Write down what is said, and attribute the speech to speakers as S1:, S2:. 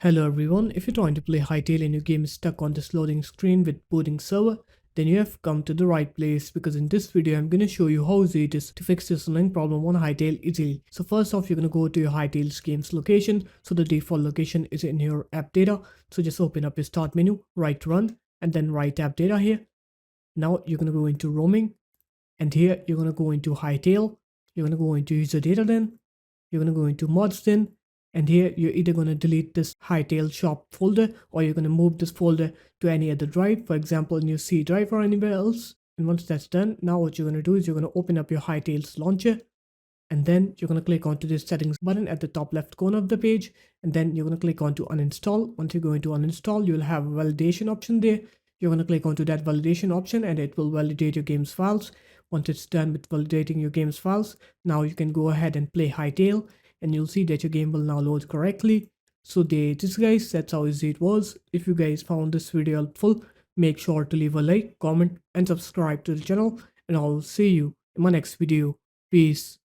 S1: Hello everyone, if you're trying to play Hytale and your game is stuck on this loading screen with booting server, then you have come to the right place because in this video I'm going to show you how easy it is to fix this annoying problem on Hytale easily. So first off, you're going to go to your Hytale's games location. So the default location is in your app data. So just open up your start menu, right run, and then right app data here. Now you're going to go into roaming, and here you're going to go into Hytale. You're going to go into user data then. You're going to go into mods then, and here you're either going to delete this Hytale shop folder or you're going to move this folder to any other drive, for example in your C drive or anywhere else. And once that's done, now what you're going to do is you're going to open up your Hytale's launcher, and then you're going to click onto this settings button at the top left corner of the page, and then you're going to click onto uninstall. Once you go into uninstall, you'll have a validation option there. You're going to click onto that validation option and it will validate your game's files. Once it's done with validating your game's files, now you can go ahead and play Hytale, and you'll see that your game will now load correctly. So this guys, that's how easy it was. If you guys found this video helpful, make sure to leave a like, comment and subscribe to the channel, and I'll see you in my next video. Peace.